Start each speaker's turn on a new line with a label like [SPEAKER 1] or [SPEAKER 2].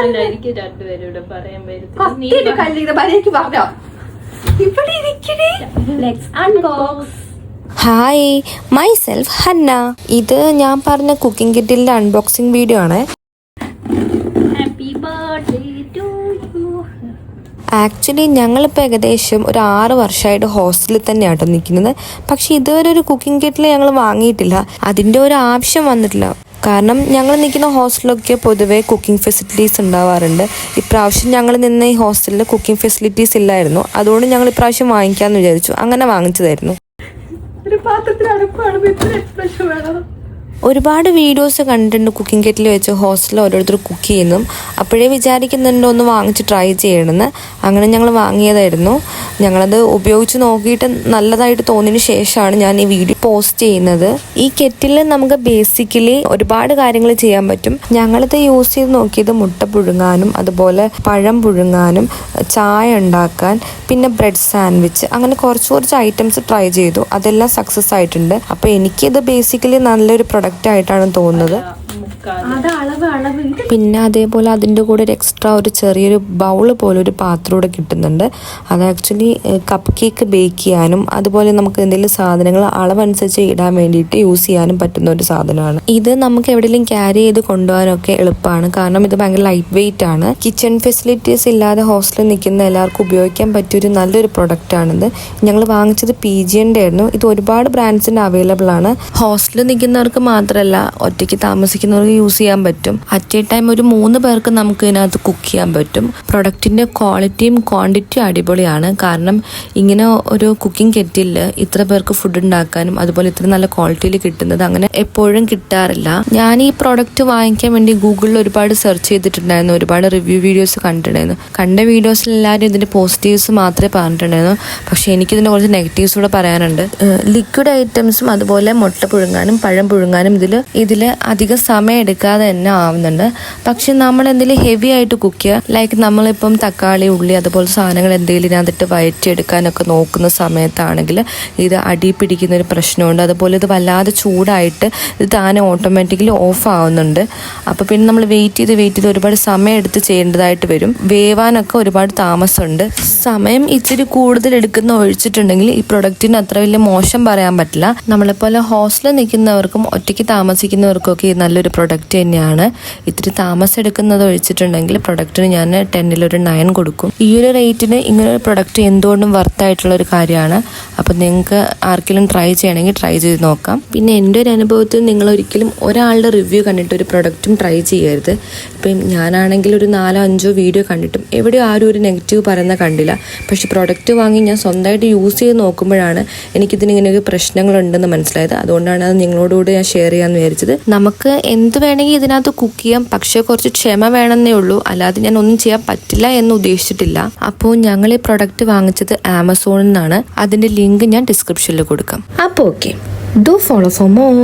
[SPEAKER 1] എനിക്ക് രണ്ടുപേരും പറയാൻ
[SPEAKER 2] ഹായ്, മൈ സെൽഫ് ഹന്ന. ഇത് ഞാൻ പറഞ്ഞ കുക്കിംഗ് കിറ്റിന്റെ അൺബോക്സിംഗ് വീഡിയോ ആണ്. ആക്ച്വലി ഞങ്ങളിപ്പോൾ ഏകദേശം ഒരു 6 വർഷമായിട്ട് ഹോസ്റ്റലിൽ തന്നെയാട്ടോ നിൽക്കുന്നത്. പക്ഷെ ഇതുവരെ ഒരു കുക്കിംഗ് കിറ്റിൽ ഞങ്ങൾ വാങ്ങിയിട്ടില്ല. അതിൻ്റെ ഒരു ആവശ്യം വന്നിട്ടില്ല. കാരണം ഞങ്ങൾ നിൽക്കുന്ന ഹോസ്റ്റലിലൊക്കെ പൊതുവെ കുക്കിംഗ് ഫെസിലിറ്റീസ് ഉണ്ടാവാറുണ്ട്. ഇപ്രാവശ്യം ഞങ്ങൾ നിന്ന ഈ ഹോസ്റ്റലിൽ കുക്കിംഗ് ഫെസിലിറ്റീസ് ഇല്ലായിരുന്നു. അതുകൊണ്ട് ഞങ്ങൾ ഇപ്രാവശ്യം വാങ്ങിക്കാമെന്ന് വിചാരിച്ചു. അങ്ങനെ വാങ്ങിച്ചതായിരുന്നു. ഒരുപാട് വീഡിയോസ് കണ്ടിട്ടുണ്ട് കുക്കിംഗ് കിറ്റിൽ വെച്ച് ഹോസ്റ്റലിൽ ഓരോരുത്തർ കുക്ക് ചെയ്യുന്നു. അപ്പോഴേ വിചാരിക്കുന്നുണ്ട് ഒന്ന് വാങ്ങിച്ച് ട്രൈ ചെയ്യണമെന്ന്. അങ്ങനെ ഞങ്ങൾ വാങ്ങിയതായിരുന്നു. ഞങ്ങളത് ഉപയോഗിച്ച് നോക്കിയിട്ട് നല്ലതായിട്ട് തോന്നിയതിന് ശേഷമാണ് ഞാൻ ഈ വീഡിയോ പോസ്റ്റ് ചെയ്യുന്നത്. ഈ കെറ്റിൽ നമുക്ക് ബേസിക്കലി ഒരുപാട് കാര്യങ്ങൾ ചെയ്യാൻ പറ്റും. ഞങ്ങളിത് യൂസ് ചെയ്ത് നോക്കിയത് മുട്ട പുഴുങ്ങാനും അതുപോലെ പഴം പുഴുങ്ങാനും ചായ ഉണ്ടാക്കാൻ പിന്നെ ബ്രെഡ് സാൻഡ്വിച്ച് അങ്ങനെ കുറച്ച് ഐറ്റംസ് ട്രൈ ചെയ്തു. അതെല്ലാം സക്സസ് ആയിട്ടുണ്ട്. അപ്പോൾ എനിക്കിത് ബേസിക്കലി നല്ലൊരു പ്രൊഡക്റ്റ് ആയിട്ടാണ് തോന്നുന്നത്. പിന്നെ അതേപോലെ അതിൻ്റെ കൂടെ ഒരു എക്സ്ട്രാ ഒരു ചെറിയൊരു ബൗള് പോലെ ഒരു പാത്രം കൂടെ കിട്ടുന്നുണ്ട്. അത് ആക്ച്വലി കപ്പ് കേക്ക് ബേക്ക് ചെയ്യാനും അതുപോലെ നമുക്ക് എന്തെങ്കിലും സാധനങ്ങൾ അളവനുസരിച്ച് ഇടാൻ വേണ്ടിയിട്ട് യൂസ് ചെയ്യാനും പറ്റുന്ന ഒരു സാധനമാണ്. ഇത് നമുക്ക് എവിടെയെങ്കിലും ക്യാരി ചെയ്ത് കൊണ്ടുപോകാനൊക്കെ എളുപ്പമാണ്. കാരണം ഇത് ഭയങ്കര ലൈറ്റ് വെയിറ്റ് ആണ്. കിച്ചൺ ഫെസിലിറ്റീസ് ഇല്ലാതെ ഹോസ്റ്റലിൽ നിൽക്കുന്ന എല്ലാവർക്കും ഉപയോഗിക്കാൻ പറ്റിയൊരു നല്ലൊരു പ്രൊഡക്റ്റ് ആണിത്. ഞങ്ങൾ വാങ്ങിച്ചത് PGന്റെ ആയിരുന്നു. ഇത് ഒരുപാട് ബ്രാൻഡ്സിന്റെ അവൈലബിൾ ആണ്. ഹോസ്റ്റലിൽ നിൽക്കുന്നവർക്ക് മാത്രമല്ല ഒറ്റയ്ക്ക് താമസിക്കുന്നവർക്ക് യൂസ് ചെയ്യാൻ പറ്റും. അറ്റ് എ ടൈം ഒരു 3 പേർക്ക് നമുക്ക് ഇതിനകത്ത് കുക്ക് ചെയ്യാൻ പറ്റും. പ്രൊഡക്റ്റിന്റെ ക്വാളിറ്റിയും ക്വാണ്ടിറ്റിയും അടിപൊളിയാണ്. കാരണം ഇങ്ങനെ ഒരു കുക്കിംഗ് കെറ്റിൽ ഇത്ര പേർക്ക് ഫുഡ് ഉണ്ടാക്കാനും അതുപോലെ ഇത്ര നല്ല ക്വാളിറ്റിയിൽ കിട്ടുന്നത് അങ്ങനെ എപ്പോഴും കിട്ടാറില്ല. ഞാൻ ഈ പ്രൊഡക്റ്റ് വാങ്ങിക്കാൻ വേണ്ടി ഗൂഗിളിൽ ഒരുപാട് സെർച്ച് ചെയ്തിട്ടുണ്ടായിരുന്നു. ഒരുപാട് റിവ്യൂ വീഡിയോസ് കണ്ടിട്ടുണ്ടായിരുന്നു. കണ്ട വീഡിയോസിൽ എല്ലാവരും ഇതിന്റെ പോസിറ്റീവ്സ് മാത്രമേ പറഞ്ഞിട്ടുണ്ടായിരുന്നു. പക്ഷെ എനിക്കിതിന്റെ കുറച്ച് നെഗറ്റീവ്സ് കൂടെ പറയാനുണ്ട്. ലിക്വിഡ് ഐറ്റംസും അതുപോലെ മുട്ട പുഴുങ്ങാനും പഴം പുഴുങ്ങാനും ഇതിൽ അധികം സമയം എടുക്കാതെ തന്നെ ആവുന്നുണ്ട്. പക്ഷെ നമ്മൾ എന്തെങ്കിലും ഹെവി ആയിട്ട് കുക്ക് ചെയ്യുക, ലൈക്ക് നമ്മളിപ്പം തക്കാളി ഉള്ളി അതുപോലെ സാധനങ്ങൾ എന്തെങ്കിലും ഇതിനകത്തിട്ട് വഴറ്റിയെടുക്കാനൊക്കെ നോക്കുന്ന സമയത്താണെങ്കിൽ ഇത് അടി പിടിക്കുന്ന ഒരു പ്രശ്നമുണ്ട്. അതുപോലെ ഇത് വല്ലാതെ ചൂടായിട്ട് ഇത് താനെ ഓട്ടോമാറ്റിക്കലി ഓഫ് ആവുന്നുണ്ട്. അപ്പോൾ പിന്നെ നമ്മൾ വെയിറ്റ് ചെയ്ത് ഒരുപാട് സമയം എടുത്ത് ചെയ്യേണ്ടതായിട്ട് വരും. വേവാനൊക്കെ ഒരുപാട് താമസമുണ്ട്. സമയം ഇച്ചിരി കൂടുതൽ എടുക്കുന്ന ഒഴിച്ചിട്ടുണ്ടെങ്കിൽ ഈ പ്രൊഡക്റ്റിന് അത്ര വലിയ മോശം പറയാൻ പറ്റില്ല. നമ്മളെപ്പോലെ ഹോസ്റ്റലിൽ നിൽക്കുന്നവർക്കും ഒറ്റയ്ക്ക് താമസിക്കുന്നവർക്കും ഒക്കെ നല്ലൊരു പ്രൊഡക്റ്റ് തന്നെയാണ്. ഇത്തിരി താമസം എടുക്കുന്നത് ഒഴിച്ചിട്ടുണ്ടെങ്കിൽ പ്രൊഡക്റ്റിന് ഞാൻ 10 ഒരു 9 കൊടുക്കും. ഈ ഒരു റേറ്റിന് ഇങ്ങനെ ഒരു പ്രൊഡക്റ്റ് എന്തുകൊണ്ടും വർത്തായിട്ടുള്ള ഒരു കാര്യമാണ്. അപ്പം നിങ്ങൾക്ക് ആർക്കെങ്കിലും ട്രൈ ചെയ്യണമെങ്കിൽ ട്രൈ ചെയ്ത് നോക്കാം. പിന്നെ എൻ്റെ ഒരു അനുഭവത്തിൽ നിങ്ങൾ ഒരിക്കലും ഒരാളുടെ റിവ്യൂ കണ്ടിട്ട് ഒരു പ്രൊഡക്റ്റും ട്രൈ ചെയ്യരുത്. ഇപ്പം ഞാനാണെങ്കിൽ ഒരു 4-5 വീഡിയോ കണ്ടിട്ടും എവിടെയും ആരും ഒരു നെഗറ്റീവ് പറയുന്ന കണ്ടില്ല. പക്ഷെ പ്രൊഡക്റ്റ് വാങ്ങി ഞാൻ സ്വന്തമായിട്ട് യൂസ് ചെയ്ത് നോക്കുമ്പോഴാണ് എനിക്കിതിനിങ്ങനെയൊക്കെ പ്രശ്നങ്ങളുണ്ടെന്ന് മനസ്സിലായത്. അതുകൊണ്ടാണ് അത് നിങ്ങളോടുകൂടി ഞാൻ ഷെയർ ചെയ്യാമെന്ന് വിചാരിച്ചത്. നമുക്ക് എന്ത് വേണമെങ്കിൽ ഇതിനകത്ത് കുക്ക് ചെയ്യാം. പക്ഷെ കുറച്ച് ക്ഷമ വേണമെന്നേ ഉള്ളൂ. അല്ലാതെ ഞാൻ ഒന്നും ചെയ്യാൻ പറ്റില്ല എന്ന് ഉദ്ദേശിച്ചിട്ടില്ല. അപ്പോൾ ഞങ്ങൾ ഈ പ്രൊഡക്റ്റ് വാങ്ങിച്ചത് ആമസോണിൽ നിന്നാണ്. അതിന്റെ ലിങ്ക് ഞാൻ ഡിസ്ക്രിപ്ഷനിൽ കൊടുക്കാം. അപ്പോൾ okay, do follow for more.